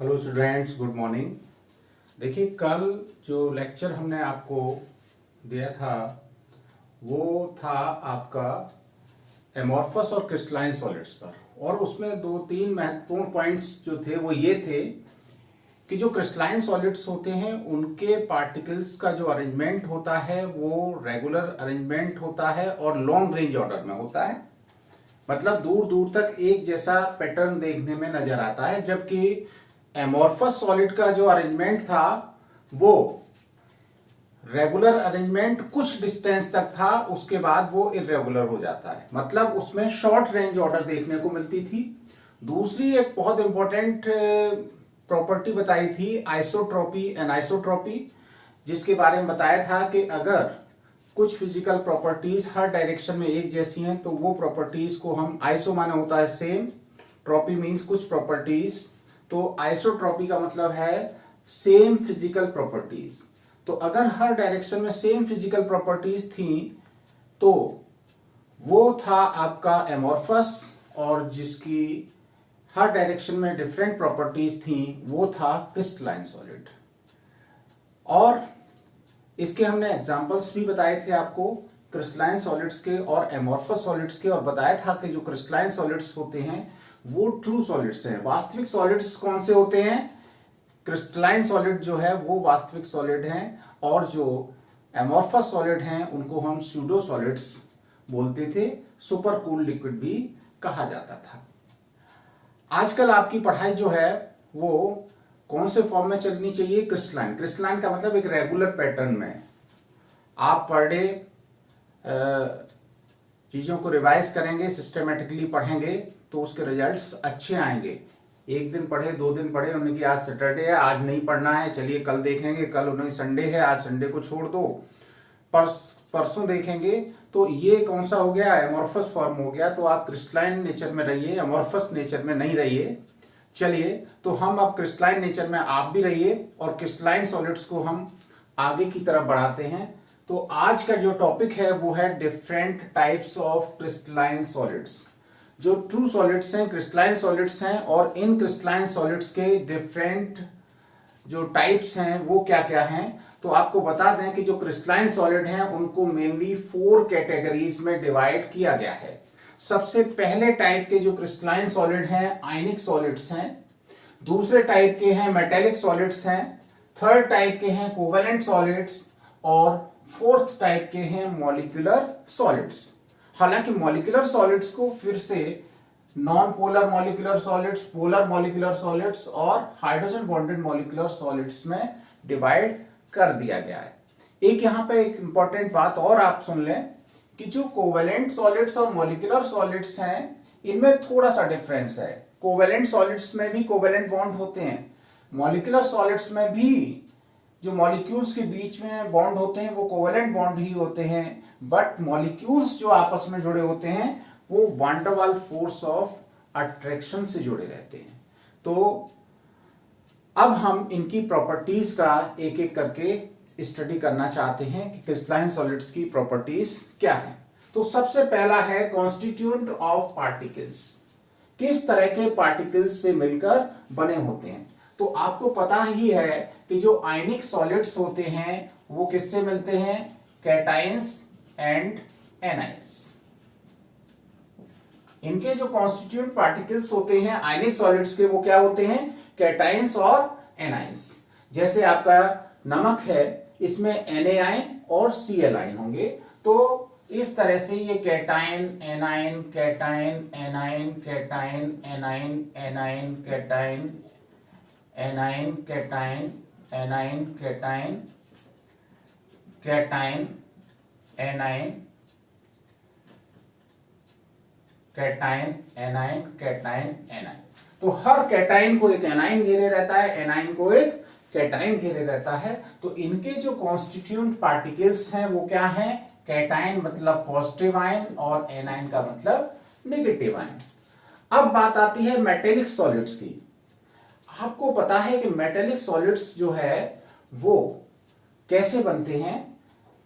Hello students, good morning. देखिए, कल जो लेक्चर हमने आपको दिया था वो था आपका एमॉर्फस और क्रिस्टलाइन सॉलिड्स पर, और उसमें दो तीन महत्वपूर्ण पॉइंट्स जो थे वो ये थे कि जो क्रिस्टलाइन सॉलिड्स होते हैं उनके पार्टिकल्स का जो अरेंजमेंट होता है वो रेगुलर अरेंजमेंट होता है और लॉन्ग रेंज ऑर्डर में होता है। मतलब दूर दूर तक एक जैसा पैटर्न देखने में नजर आता है, जबकि एमॉर्फस सॉलिड का जो अरेंजमेंट था वो रेगुलर अरेंजमेंट कुछ डिस्टेंस तक था, उसके बाद वो इरेगुलर हो जाता है। मतलब उसमें शॉर्ट रेंज ऑर्डर देखने को मिलती थी। दूसरी एक बहुत इंपॉर्टेंट प्रॉपर्टी बताई थी आइसोट्रॉपी, एनाइसोट्रॉपी, जिसके बारे में बताया था कि अगर कुछ फिजिकल प्रॉपर्टीज हर डायरेक्शन में एक जैसी हैं तो वो प्रॉपर्टीज को हम आइसो माने होता है सेम, ट्रॉपी मीन्स कुछ प्रॉपर्टीज, तो आइसोट्रॉपी का मतलब है सेम फिजिकल प्रॉपर्टीज। तो अगर हर डायरेक्शन में सेम फिजिकल प्रॉपर्टीज थी तो वो था आपका एमॉर्फस, और जिसकी हर डायरेक्शन में डिफरेंट प्रॉपर्टीज थी वो था क्रिस्टलाइन सॉलिड। और इसके हमने एग्जांपल्स भी बताए थे आपको क्रिस्टलाइन सॉलिड्स के और एमॉर्फस सॉलिड्स के, और बताया था कि जो क्रिस्टलाइन सॉलिड्स होते हैं वो ट्रू सॉलिड्स हैं। वास्तविक सॉलिड्स कौन से होते हैं? क्रिस्टलाइन सॉलिड जो है वो वास्तविक सॉलिड हैं, और जो एमॉर्फस सॉलिड हैं उनको हम स्यूडो सॉलिड्स बोलते थे। सुपर कूल लिक्विड भी कहा जाता था। आजकल आपकी पढ़ाई जो है वो कौन से फॉर्म में चलनी चाहिए? क्रिस्टलाइन। क्रिस्टलाइन का मतलब एक रेगुलर पैटर्न में आप पर डे चीजों को रिवाइज करेंगे, सिस्टमेटिकली पढ़ेंगे तो उसके रिजल्ट्स अच्छे आएंगे। एक दिन पढ़े, दो दिन पढ़े, उन्हें कि आज सैटरडे है आज नहीं पढ़ना है, चलिए कल देखेंगे, कल उन्हें संडे है आज संडे को छोड़ दो, परसों देखेंगे, तो ये कौन सा हो गया? एमॉर्फस फॉर्म हो गया। तो आप क्रिस्टलाइन नेचर में रहिए, एमॉर्फस नेचर में नहीं रहिए। चलिए, तो हम अब क्रिस्टलाइन नेचर में आप भी रहिए और क्रिस्टलाइन सॉलिड्स को हम आगे की तरफ बढ़ाते हैं। तो आज का जो टॉपिक है वो है different types of crystalline solids. जो ट्रू सॉलिड्स हैं क्रिस्टलाइन सॉलिड्स हैं, और इन क्रिस्टलाइन सॉलिड्स के डिफरेंट जो टाइप्स हैं वो क्या क्या हैं। तो आपको बता दें कि जो क्रिस्टलाइन सॉलिड हैं उनको मेनली 4 कैटेगरीज में डिवाइड किया गया है। सबसे पहले टाइप के जो क्रिस्टलाइन सॉलिड हैं आयनिक सॉलिड्स हैं, दूसरे टाइप के हैं मेटेलिक सॉलिड्स हैं, थर्ड टाइप के हैं कोवेलेंट सॉलिड्स, और फोर्थ टाइप के हैं मॉलिक्यूलर सॉलिड्स। हालांकि मॉलिक्यूलर सॉलिड्स को फिर से non polar molecular solids, polar molecular solids और हाइड्रोजन बॉन्डेड मॉलिक्यूलर सॉलिड्स में डिवाइड कर दिया गया है। एक यहां पे एक इंपॉर्टेंट बात और आप सुन लें कि जो कोवेलेंट सॉलिड्स और मॉलिक्यूलर सॉलिड्स हैं इनमें थोड़ा सा डिफरेंस है। कोवेलेंट सॉलिड्स में भी कोवेलेंट बॉन्ड होते हैं, मॉलिक्यूलर सॉलिड्स में भी जो मॉलिक्यूल्स के बीच में बॉन्ड होते हैं वो कोवेलेंट बॉन्ड ही होते हैं, बट मॉलिक्यूल्स जो आपस में जुड़े होते हैं वो van der Waals force of attraction से जुड़े रहते हैं। तो अब हम इनकी प्रॉपर्टीज का एक एक करके स्टडी करना चाहते हैं कि क्रिस्टलाइन सॉलिड्स की प्रॉपर्टीज क्या है। तो सबसे पहला है कॉन्स्टिट्यूएंट ऑफ पार्टिकल्स। किस तरह के पार्टिकल्स से मिलकर बने होते हैं? तो आपको पता ही है कि जो आयनिक सॉलिड्स होते हैं वो किससे मिलते हैं? Cations and anions. इनके जो कॉन्स्टिट्यूएंट पार्टिकल्स होते हैं आयनिक सॉलिड्स के वो क्या होते हैं? कैटायंस और एनायंस। जैसे आपका नमक है, इसमें Na आयन और Cl आयन होंगे। तो इस तरह से ये cation anion, cation anion, cation anion, anion cation, anion cation, anion cation, cation anion, cation anion, cation anion. तो हर कैटायन को एक एनायन घेरे रहता है, एनायन को एक कैटायन घेरे रहता है। तो इनके जो कॉन्स्टिट्यूएंट पार्टिकल्स हैं वो क्या हैं? कैटायन मतलब पॉजिटिव आयन और एनायन का मतलब नेगेटिव आयन। अब बात आती है मेटेलिक सॉलिड्स की। आपको पता है कि मेटेलिक सॉलिड्स जो है वो कैसे बनते हैं?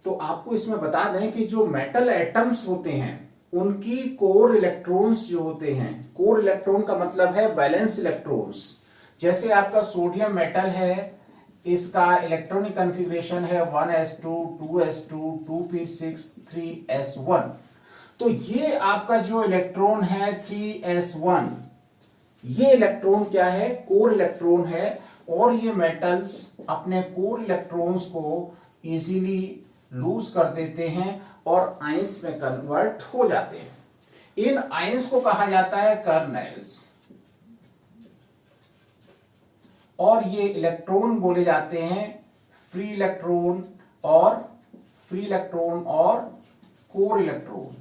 तो आपको इसमें बता दें कि जो मेटल एटम्स होते हैं उनकी कोर इलेक्ट्रॉन्स जो होते हैं, कोर इलेक्ट्रॉन का मतलब है वैलेंस इलेक्ट्रॉन्स, जैसे आपका सोडियम मेटल है, इसका इलेक्ट्रॉनिक कॉन्फ़िगरेशन है 1s2 2s2 2p6 3s1। तो ये आपका जो इलेक्ट्रॉन है 3s1, ये इलेक्ट्रॉन क्या है, कोर इलेक्ट्रॉन है। और ये मेटल्स अपने कोर इलेक्ट्रॉन्स को इजीली लूज कर देते हैं और आयंस में कन्वर्ट हो जाते हैं। इन आयंस को कहा जाता है कर्नेल्स, और ये इलेक्ट्रॉन बोले जाते हैं फ्री इलेक्ट्रॉन और कोर इलेक्ट्रॉन।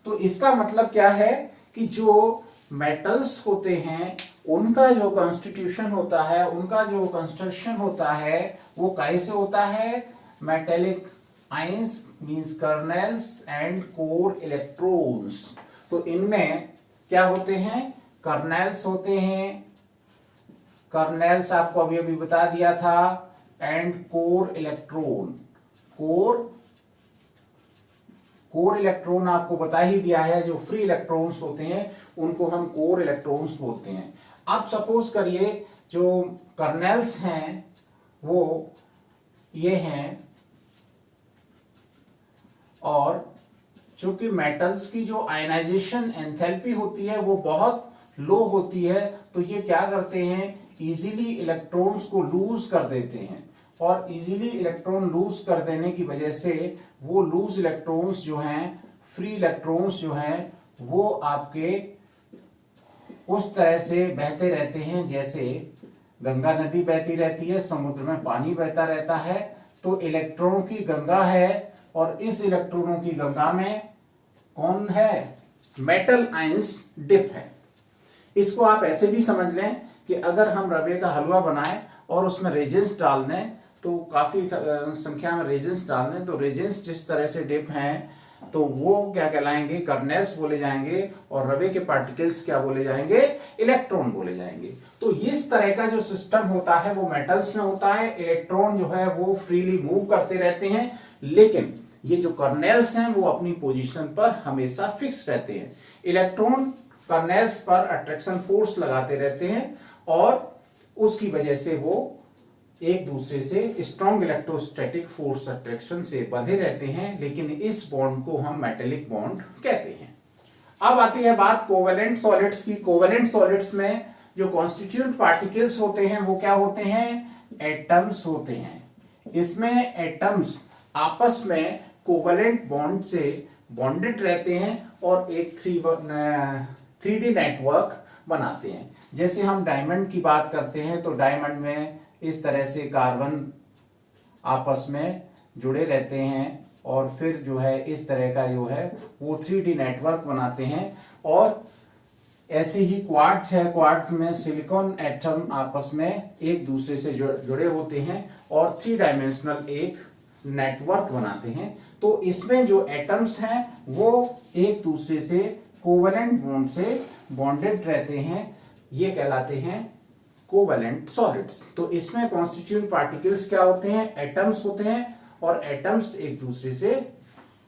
तो इसका मतलब क्या है कि जो मेटल्स होते हैं उनका जो कॉन्स्टिट्यूशन होता है, उनका जो कंस्ट्रक्शन होता है, वो कैसे होता है, metallic ions means kernels and core electrons. तो इनमें क्या होते हैं, कर्नेल्स होते हैं, कर्नेल्स आपको अभी अभी बता दिया था, and core electron. Core electron आपको बता ही दिया है, जो फ्री इलेक्ट्रॉन्स होते हैं उनको हम कोर इलेक्ट्रॉन्स बोलते हैं। अब सपोज करिए जो कर्नेल्स हैं वो ये हैं, और चूंकि मेटल्स की जो आयनाइजेशन एंथैल्पी होती है वो बहुत लो होती है, तो ये क्या करते हैं, इजीली इलेक्ट्रॉन्स को लूज कर देते हैं। और इजीली इलेक्ट्रॉन लूज कर देने की वजह से वो लूज इलेक्ट्रॉन्स जो हैं, फ्री इलेक्ट्रॉन्स जो हैं, वो आपके उस तरह से बहते रहते हैं जैसे गंगा नदी बहती रहती है, समुद्र में पानी बहता रहता है। तो इलेक्ट्रॉनों की गंगा है, और इस इलेक्ट्रॉनों की गंगा में कौन है, मेटल आयंस डिप है। इसको आप ऐसे भी समझ लें कि अगर हम रवे का हलवा बनाएं और उसमें रेजेंस डाल दें, तो काफी संख्या में रेजेंस डाल दें, तो रेजेंस जिस तरह से डिप हैं तो वो क्या कहलाएंगे, कर्नेल्स बोले जाएंगे, और रवे के पार्टिकल्स क्या बोले जाएंगे, इलेक्ट्रॉन बोले जाएंगे। तो इस तरह का जो सिस्टम होता है वो मेटल्स में होता है। इलेक्ट्रॉन जो है वो फ्रीली मूव करते रहते हैं, लेकिन ये जो कर्नेल्स हैं वो अपनी पोजीशन पर हमेशा फिक्स रहते हैं। इलेक्ट्रॉन कर्नेल्स पर अट्रैक्शन फोर्स लगाते रहते हैं, और उसकी वजह से वो एक दूसरे से स्ट्रॉन्ग इलेक्ट्रोस्टैटिक फोर्स अट्रैक्शन से बंधे रहते हैं, लेकिन इस बॉन्ड को हम मेटेलिक बॉन्ड कहते हैं। अब आती है बात कोवेलेंट सॉलिड्स की। कोवेलेंट सॉलिड्स में जो कॉन्स्टिट्यूएंट पार्टिकल्स होते हैं वो क्या होते हैं, एटम्स होते हैं। इसमें एटम्स आपस में कोवेलेंट बॉन्ड से बॉन्डेड रहते हैं और एक 3D नेटवर्क बनाते हैं। जैसे हम डायमंड की बात करते हैं तो डायमंड में इस तरह से कार्बन आपस में जुड़े रहते हैं, और फिर जो है इस तरह का जो है वो 3D नेटवर्क बनाते हैं। और ऐसे ही क्वार्ट्ज है, क्वार्ट्ज में सिलिकॉन एटम आपस में एक दूसरे से जुड़े होते हैं और 3 डायमेंशनल एक नेटवर्क बनाते हैं। तो इसमें जो एटम्स हैं वो एक दूसरे से कोवेलेंट बॉन्ड से बॉन्डेड रहते हैं, ये कहलाते हैं कोवेलेंट सॉलिड्स। तो इसमें कॉन्स्टिट्यूएंट पार्टिकल्स क्या होते हैं, एटम्स होते हैं, और एटम्स एक दूसरे से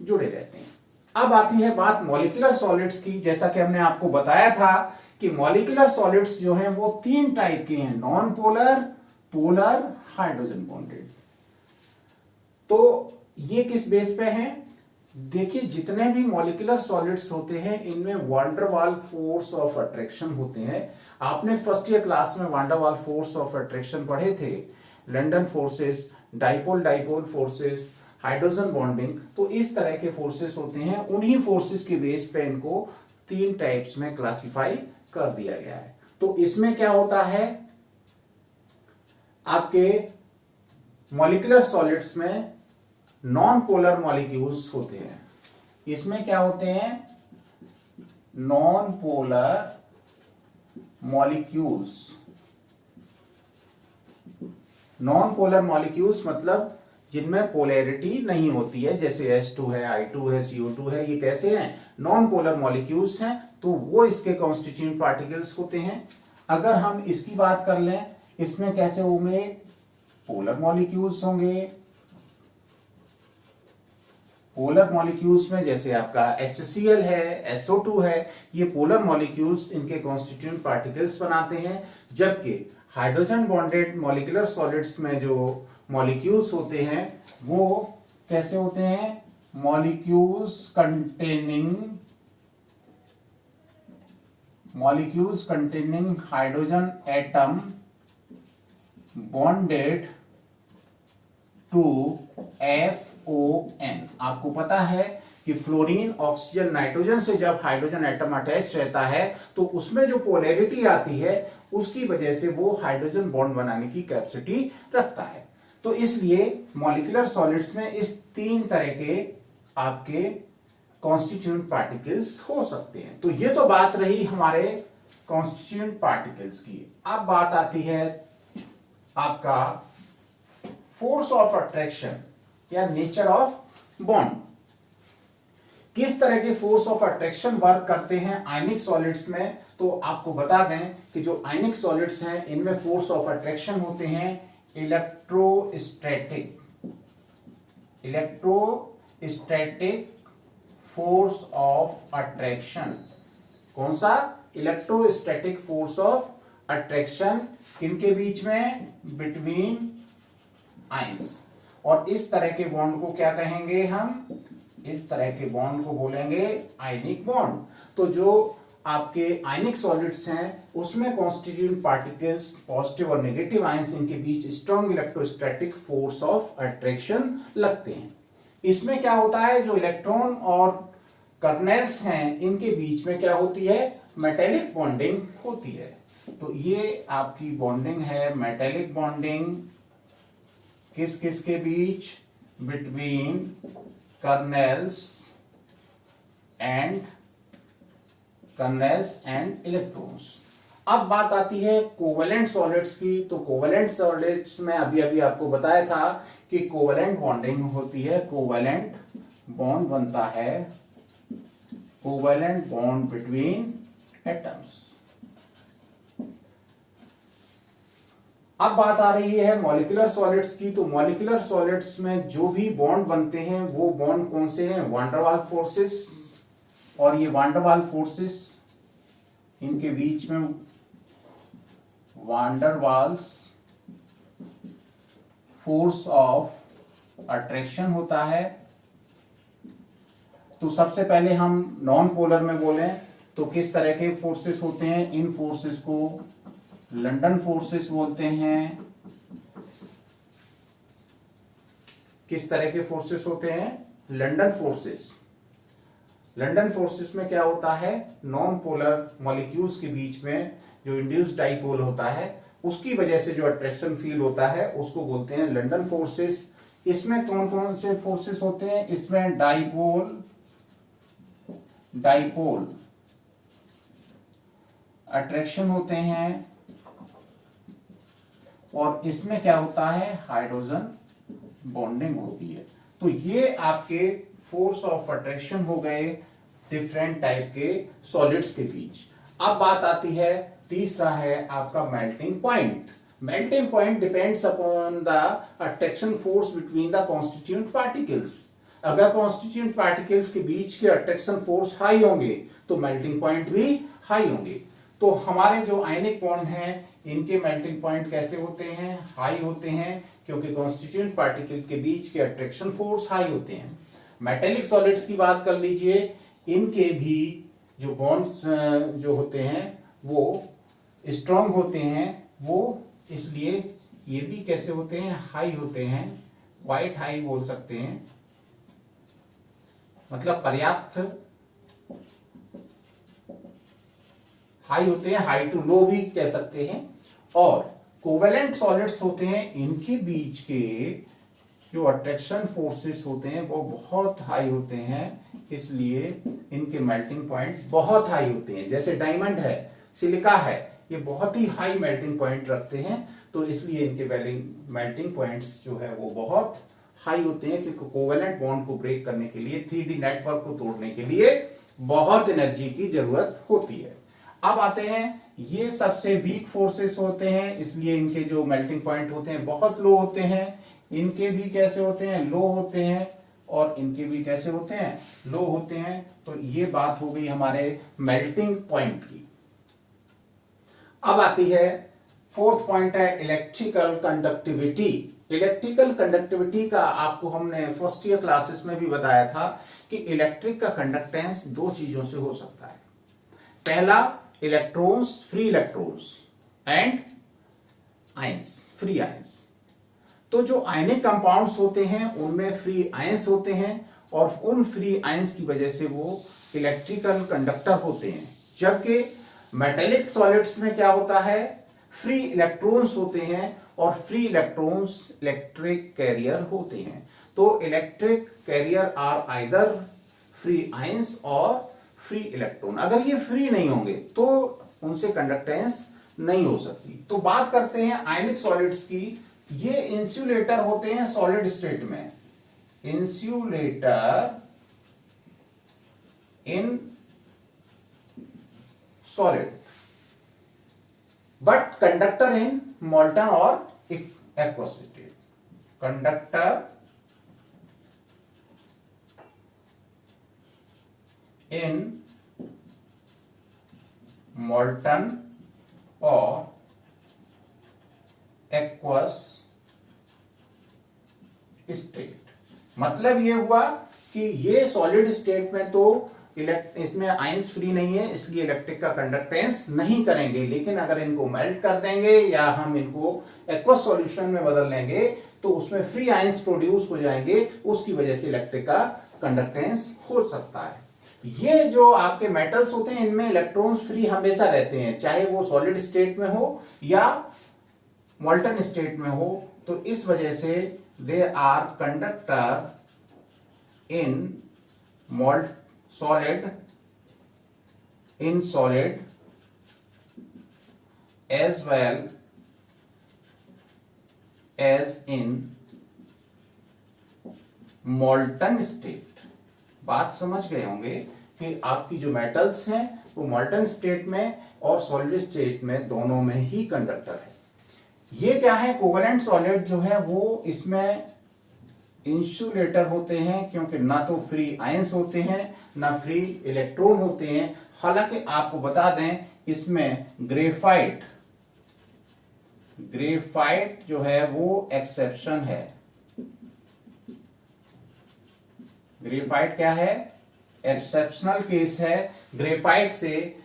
जुड़े रहते हैं। अब आती है बात मॉलिक्यूलर सॉलिड्स की। जैसा कि हमने आपको बताया था कि मॉलिक्यूलर सॉलिड्स जो हैं वो 3 टाइप के हैं, non polar, polar, hydrogen bonded. तो ये किस बेस पे हैं, देखिए जितने भी मॉलिक्यूलर सॉलिड्स होते हैं इनमें वांडरवाल फोर्स ऑफ अट्रैक्शन होते हैं। आपने फर्स्ट ईयर क्लास में वांडरवाल फोर्स ऑफ अट्रैक्शन पढ़े थे, London forces, dipole dipole forces, hydrogen bonding. तो इस तरह के फोर्सेस होते हैं, उन्हीं फोर्सेस के बेस पे इनको 3 टाइप्स में क्लासिफाई कर दिया गया है। तो इसमें क्या होता है, आपके मॉलिक्यूलर सॉलिड्स में नॉन पोलर मॉलिक्यूल्स होते हैं। इसमें क्या होते हैं, non polar molecules. Non polar molecules मतलब जिनमें पोलैरिटी नहीं होती है, जैसे H2 है, I2 है, CO2 है, ये कैसे हैं, नॉन पोलर मॉलिक्यूल्स हैं। तो वो इसके कॉन्स्टिट्यूएंट पार्टिकल्स होते हैं। अगर हम इसकी बात कर लें, इसमें कैसे होंगे, पोलर मॉलिक्यूल्स होंगे, पोलर मॉलिक्यूल्स में जैसे आपका HCl है, SO2 है, ये पोलर मॉलिक्यूल्स इनके कॉन्स्टिट्यूएंट पार्टिकल्स बनाते हैं, जबकि हाइड्रोजन बॉन्डेड मॉलिक्यूलर सॉलिड्स में जो मॉलिक्यूल्स होते हैं वो कैसे होते हैं, molecules containing hydrogen atom bonded to FON। आपको पता है कि फ्लोरीन, ऑक्सीजन, नाइट्रोजन से जब हाइड्रोजन एटम अटैच रहता है तो उसमें जो पोलैरिटी आती है उसकी वजह से वो हाइड्रोजन बॉन्ड बनाने की कैपेसिटी रखता है। तो इसलिए मॉलिक्यूलर सॉलिड्स में इस 3 तरह के आपके कॉन्स्टिट्यूएंट पार्टिकल्स हो सकते हैं। तो ये तो बात रही हमारे कॉन्स्टिट्यूएंट पार्टिकल्स की। अब बात आती है आपका फोर्स ऑफ अट्रैक्शन या नेचर ऑफ बॉन्ड। किस तरह के फोर्स ऑफ अट्रैक्शन वर्क करते हैं आयनिक सॉलिड्स में, तो आपको बता दें कि जो आयनिक सॉलिड्स हैं इनमें फोर्स ऑफ अट्रैक्शन होते हैं इलेक्ट्रोस्टैटिक फोर्स ऑफ अट्रैक्शन। कौन सा? इलेक्ट्रोस्टैटिक फोर्स ऑफ अट्रैक्शन किनके बीच में? Between ions. और इस तरह के बॉन्ड को क्या कहेंगे हम? इस तरह के बॉन्ड को बोलेंगे आयनिक बॉन्ड। तो जो आपके आयनिक सॉलिड्स हैं उसमें कॉन्स्टिट्यूएंट पार्टिकल्स पॉजिटिव और नेगेटिव आयंस इनके बीच strong electrostatic force of attraction लगते हैं। इसमें क्या होता है, जो इलेक्ट्रॉन और कर्नेल्स हैं इनके बीच में क्या होती है? मेटेलिक बॉन्डिंग होती है। तो ये आपकी बॉन्डिंग है मेटेलिक बॉन्डिंग। किस किस के बीच? Between kernels and electrons. अब बात आती है कोवेलेंट सॉलिड्स की। तो कोवेलेंट सॉलिड्स में अभी अभी आपको बताया था कि कोवेलेंट बॉन्डिंग होती है, कोवेलेंट बॉन्ड बनता है, कोवेलेंट बॉन्ड बिटवीन एटम्स। अब बात आ रही है मॉलिक्यूलर सॉलिड्स की। तो मॉलिक्यूलर सॉलिड्स में जो भी बॉन्ड बनते हैं वो बॉन्ड कौन से हैं? वान डर वाल्स फोर्सेस। और ये वान डर वाल्स फोर्सेस इनके बीच में वान डर वाल्स फोर्स ऑफ अट्रैक्शन होता है। तो सबसे पहले हम नॉन पोलर में बोलें तो किस तरह के फोर्सेस होते हैं? इन फोर्सेस को लंदन फोर्सेस बोलते हैं। किस तरह के फोर्सेस होते हैं? London forces. लंदन फोर्सेस में क्या होता है? नॉन पोलर मॉलिक्यूल्स के बीच में जो इंड्यूस्ड डाइपोल होता है उसकी वजह से जो अट्रैक्शन फील होता है उसको बोलते हैं लंदन फोर्सेस। इसमें कौन कौन से फोर्सेस होते हैं? इसमें डाइपोल अट्रैक्शन होते हैं और इसमें क्या होता है? हाइड्रोजन बॉन्डिंग होती है। तो ये आपके फोर्स ऑफ अट्रैक्शन हो गए डिफरेंट टाइप के सॉलिड्स के बीच। अब बात आती है तीसरा है आपका melting point. Melting point depends upon the attraction force between the constituent particles. अगर कॉन्स्टिट्यूएंट पार्टिकल्स के बीच के अट्रैक्शन फोर्स हाई होंगे तो मेल्टिंग पॉइंट भी हाई होंगे। तो हमारे जो आयनिक बॉन्ड हैं इनके मेल्टिंग पॉइंट कैसे होते हैं? हाई होते हैं, क्योंकि कॉन्स्टिट्यूएंट पार्टिकल के बीच के अट्रैक्शन फोर्स हाई होते हैं। मेटेलिक सॉलिड्स की बात कर लीजिए, इनके भी जो बॉन्ड्स जो होते हैं वो स्ट्रॉन्ग होते हैं, वो इसलिए ये भी कैसे होते हैं? हाई होते हैं, क्वाइट हाई बोल सकते हैं, मतलब पर्याप्त हाई होते हैं, हाई टू लो भी कह सकते हैं। और कोवेलेंट सॉलिड्स होते हैं, इनके बीच के जो अट्रैक्शन फोर्सेस होते हैं वो बहुत हाई होते हैं, इसलिए इनके मेल्टिंग पॉइंट बहुत हाई होते हैं। जैसे डायमंड है, सिलिका है, ये बहुत ही हाई मेल्टिंग पॉइंट रखते हैं, तो इसलिए इनके मेल्टिंग पॉइंट्स जो है वो बहुत हाई होते हैं, क्योंकि कोवेलेंट बॉन्ड को ब्रेक करने के लिए, 3D नेटवर्क को तोड़ने के लिए बहुत एनर्जी की जरूरत होती है। अब आते हैं, ये सबसे वीक फोर्सेस होते हैं, इसलिए इनके जो मेल्टिंग पॉइंट होते हैं बहुत लो होते हैं। इनके भी कैसे होते हैं? लो होते हैं, और इनके भी कैसे होते हैं, लो होते हैं। तो ये बात हो गई हमारे मेल्टिंग पॉइंट की। अब आती है फोर्थ पॉइंट है इलेक्ट्रिकल कंडक्टिविटी। इलेक्ट्रिकल कंडक्टिविटी का आपको हमने फर्स्ट ईयर क्लासेस में भी बताया था कि इलेक्ट्रिक का कंडक्टेंस दो चीजों से हो सकता है। पहला electrons, free electrons and ions, free ions. तो जो आयनिक कंपाउंड्स होते हैं उनमें फ्री आयंस होते हैं और उन फ्री आयंस की वजह से वो इलेक्ट्रिकल कंडक्टर होते हैं। जबकि मेटेलिक सॉलिड्स में क्या होता है, फ्री इलेक्ट्रॉन्स होते हैं और फ्री इलेक्ट्रॉन्स इलेक्ट्रिक कैरियर होते हैं। तो electric carrier are either free ions और फ्री इलेक्ट्रॉन। अगर ये फ्री नहीं होंगे तो उनसे कंडक्टेंस नहीं हो सकती। तो बात करते हैं आयनिक सॉलिड्स की। ये इंसुलेटर होते हैं सॉलिड स्टेट में, insulator in solid, but conductor in molten और aqueous state. Conductor in molten और एक्वस स्टेट। मतलब ये हुआ कि ये सॉलिड स्टेट में तो इसमें आयंस फ्री नहीं है, इसलिए इलेक्ट्रिक का कंडक्टेंस नहीं करेंगे। लेकिन अगर इनको मेल्ट कर देंगे या हम इनको एक्वस सॉल्यूशन में बदल लेंगे तो उसमें फ्री आयंस प्रोड्यूस हो जाएंगे, उसकी वजह से इलेक्ट्रिक का कंडक्टेंस हो सकता है। ये जो आपके मेटल्स होते हैं इनमें इलेक्ट्रॉन्स फ्री हमेशा रहते हैं, चाहे वो सॉलिड स्टेट में हो या मोल्टन स्टेट में हो। तो इस वजह से they are conductor in solid as well as in molten state। बात समझ गए होंगे कि आपकी जो मेटल्स हैं वो मोल्टन स्टेट में और सॉलिड स्टेट में दोनों में ही कंडक्टर है। ये क्या है, कोवेलेंट सॉलिड जो है वो इसमें इंसुलेटर होते हैं, क्योंकि ना तो फ्री आयंस होते हैं ना फ्री इलेक्ट्रॉन होते हैं। हालांकि आपको बता दें इसमें ग्रेफाइट जो है वो एक्सेप्शन है। ग्रेफाइट क्या है, एक्सेप्शनल केस है। ग्रेफाइट से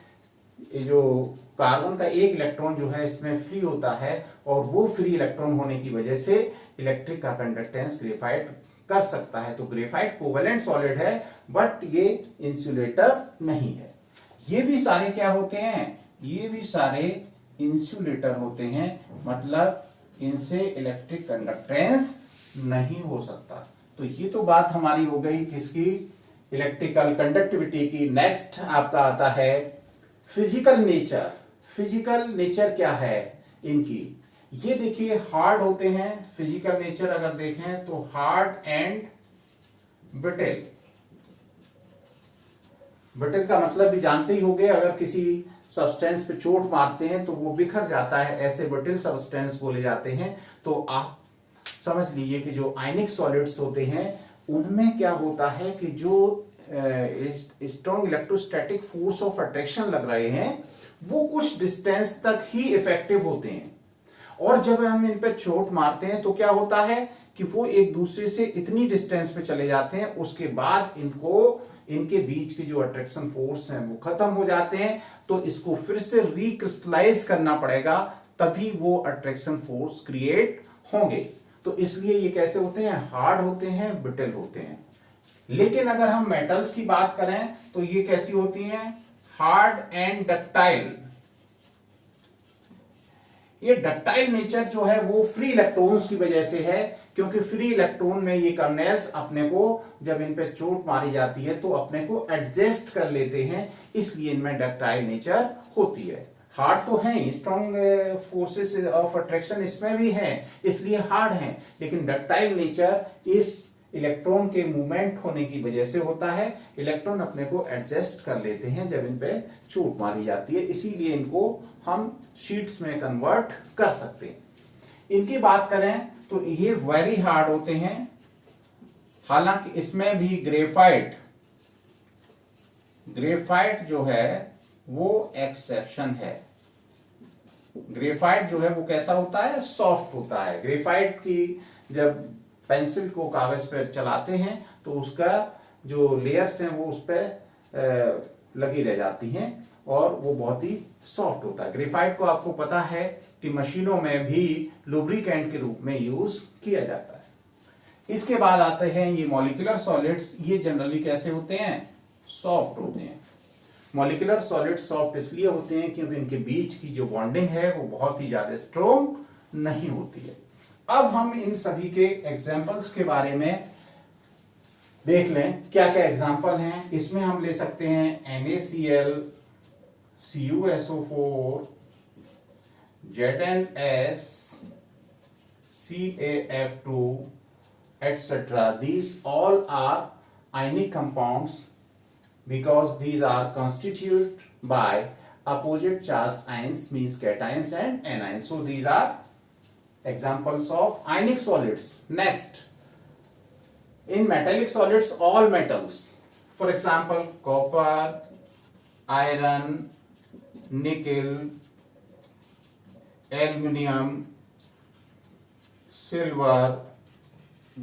जो कार्बन का एक इलेक्ट्रॉन जो है इसमें फ्री होता है और वो फ्री इलेक्ट्रॉन होने की वजह से इलेक्ट्रिक का कंडक्टेंस ग्रेफाइट कर सकता है। तो ग्रेफाइट कोवेलेंट सॉलिड है बट ये इंसुलेटर नहीं है। ये भी सारे क्या होते हैं, ये भी सारे इंसुलेटर होते हैं, मतलब इनसे इलेक्ट्रिक कंडक्टेंस नहीं हो सकता। तो ये तो बात हमारी हो गई किसकी, इलेक्ट्रिकल कंडक्टिविटी की। नेक्स्ट आपका आता है फिजिकल नेचर। फिजिकल नेचर क्या है इनकी, ये देखिए हार्ड होते हैं। फिजिकल नेचर अगर देखें तो हार्ड एंड ब्रिटल। ब्रिटल का मतलब भी जानते ही होंगे, अगर किसी सब्सटेंस पे चोट मारते हैं तो वो बिखर जाता है, ऐसे ब्रिटल सब्सटेंस बोले जाते हैं। तो आप समझ लीजिए कि जो आयनिक सॉलिड्स होते हैं उनमें क्या होता है कि जो strong electrostatic force of attraction लग रहे हैं वो कुछ डिस्टेंस तक ही इफेक्टिव होते हैं। और जब हम इन पे चोट मारते हैं तो क्या होता है कि वो एक दूसरे से इतनी डिस्टेंस पे चले जाते हैं, उसके बाद इनके बीच के जो अट्रैक्शन फोर्स हैं वो खत्म हो जाते हैं। तो इसको फिर से रिक्रिस्टलाइज करना पड़ेगा, तभी वो अट्रैक्शन फोर्स क्रिएट होंगे। तो इसलिए ये कैसे होते हैं, हार्ड होते हैं, ब्रिटल होते हैं। लेकिन अगर हम मेटल्स की बात करें तो ये कैसी होती हैं, हार्ड एंड डक्टाइल। ये डक्टाइल नेचर जो है वो फ्री इलेक्ट्रॉन्स की वजह से है, क्योंकि फ्री इलेक्ट्रॉन में ये कर्नेल्स अपने को जब इन पे चोट मारी जाती है तो अपने को एडजस्ट कर लेते हैं, इसलिए इनमें डक्टाइल नेचर होती है। हार्ड तो है, स्ट्रॉन्ग फोर्सेस ऑफ अट्रैक्शन इसमें भी है, इसलिए हार्ड है। लेकिन डक्टाइल नेचर इस इलेक्ट्रॉन के मूवमेंट होने की वजह से होता है। इलेक्ट्रॉन अपने को एडजस्ट कर लेते हैं जब इन पे चोट मारी जाती है, इसीलिए इनको हम शीट्स में कन्वर्ट कर सकते हैं। इनकी बात करें तो ये वेरी हार्ड होते हैं, हालांकि इसमें भी ग्रेफाइट जो है वो एक्सेप्शन है। ग्रेफाइट जो है वो कैसा होता है, सॉफ्ट होता है। ग्रेफाइट की जब पेंसिल को कागज पर चलाते हैं तो उसका जो लेयर्स हैं वो उस पर लगी रह जाती हैं और वो बहुत ही सॉफ्ट होता है। ग्रेफाइट को आपको पता है कि मशीनों में भी लुब्रिकेंट के रूप में यूज किया जाता है। इसके बाद आते हैं ये मॉलिक्यूलर सॉलिड्स। ये जनरली कैसे होते हैं, सॉफ्ट होते हैं। मॉलिक्यूलर सॉलिड्स सॉफ्ट इसलिए होते हैं क्योंकि इनके बीच की जो बॉन्डिंग है वो बहुत ही ज्यादा स्ट्रोंग नहीं होती है। अब हम इन सभी के एग्जाम्पल्स के बारे में देख लें क्या क्या एग्जाम्पल हैं। इसमें हम ले सकते हैं NaCl, CuSO4, ZnS, CaF2, etc. These all are ionic compounds because these are constituted by opposite charged ions, means cations and anions. So these are examples of ionic solids. Next, in metallic solids, all metals, for example copper, iron, nickel, aluminium, silver,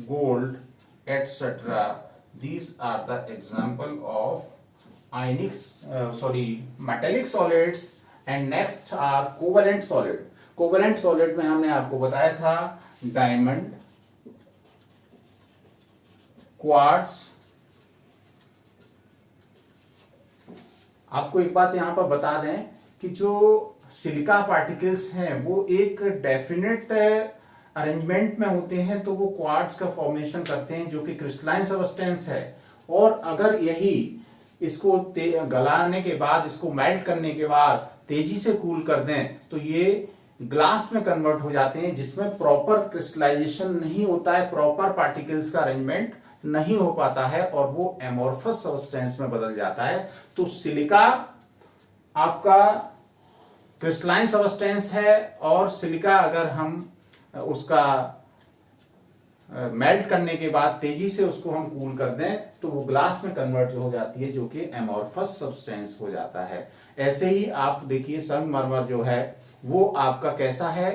gold, etc. These are the example of metallic solids. And next are covalent solid. Covalent solid में हमने आपको बताया था diamond, quartz. आपको एक बात यहां पर बता दें कि जो सिलिका पार्टिकल्स हैं वो एक डेफिनेट अरेंजमेंट में होते हैं, तो वो क्वार्ट्ज का फॉर्मेशन करते हैं जो कि क्रिस्टलाइन सब्सटेंस है। और अगर यही इसको गलाने के बाद, इसको मेल्ट करने के बाद तेजी से कूल कर दें तो ये ग्लास में कन्वर्ट हो जाते हैं, जिसमें प्रॉपर क्रिस्टलाइजेशन नहीं होता है, प्रॉपर पार्टिकल्स का अरेंजमेंट नहीं हो पाता है और वो एमोर्फस सब्सटेंस में बदल जाता है। तो सिलिका आपका क्रिस्टलाइन सब्सटेंस है और सिलिका अगर हम उसका मेल्ट करने के बाद तेजी से उसको हम कूल कर दें तो वो ग्लास में कन्वर्ट हो जाती है, जो कि एमोर्फस सब्सटेंस हो जाता है। ऐसे ही आप देखिए संगमरमर जो है वो आपका कैसा है,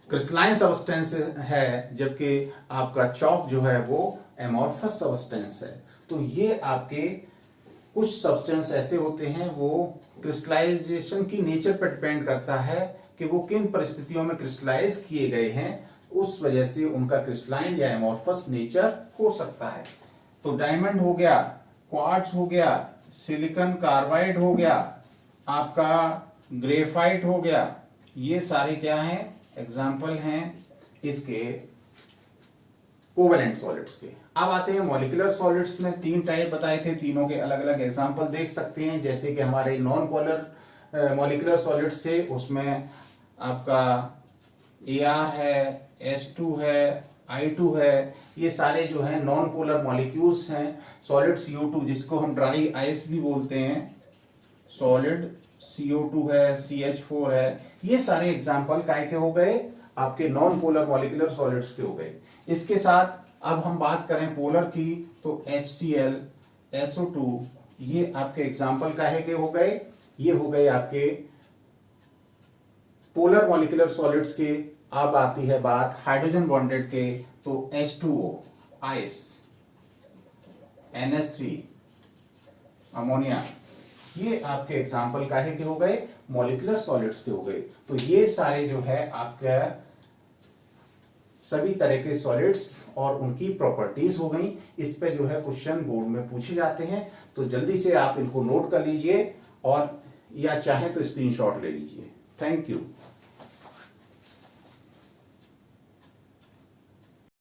क्रिस्टलाइन सब्सटेंस है, जबकि आपका चॉक जो है वो एमोर्फस सब्सटेंस है। तो ये आपके कुछ सब्सटेंस ऐसे होते हैं, वो क्रिस्टलाइजेशन की नेचर पर डिपेंड करता है कि वो किन परिस्थितियों में क्रिस्टलाइज किए गए हैं, उस वजह से उनका क्रिस्टलाइन या एमोर्फस नेचर हो सकता है। तो डायमंड हो गया, क्वार्ट्ज हो गया, सिलिकॉन कार्बाइड हो गया, आपका ग्रेफाइट हो गया, ये सारे क्या हैं, एग्जाम्पल हैं इसके कोवेलेंट सॉलिड्स के। अब आते हैं मॉलिक्यूलर सॉलिड्स में। 3 टाइप बताए थे, तीनों के अलग अलग एग्जाम्पल देख सकते हैं। जैसे कि हमारे नॉन पोलर मॉलिक्यूलर सॉलिड्स थे, उसमें आपका Ar है, H2 है, I2 है, ये सारे जो है नॉन पोलर मॉलिक्यूल्स हैं। सॉलिड CO2 जिसको हम ड्राई आइस भी बोलते हैं, सॉलिड CO2 है, CH4 है, ये सारे एग्जाम्पल काय के हो गए, आपके नॉन पोलर मॉलिक्यूलर सॉलिड्स के हो गए। इसके साथ अब हम बात करें पोलर की तो HCl, SO2, ये आपके एग्जाम्पल काहे के हो गए, ये हो गए आपके पोलर मॉलिक्यूलर सॉलिड्स के। अब आती है बात हाइड्रोजन बॉन्डेड के, तो H2O, आइस, NH3, अमोनिया, ये आपके एग्जाम्पल काहे के हो गए, मॉलिक्यूलर सॉलिड्स के हो गए। तो ये सारे जो है आपका सभी तरह के सॉलिड्स और उनकी प्रॉपर्टीज हो गई। इस पे जो है क्वेश्चन बोर्ड में पूछे जाते हैं, तो जल्दी से आप इनको नोट कर लीजिए और या चाहे तो स्क्रीनशॉट ले लीजिए। Thank you.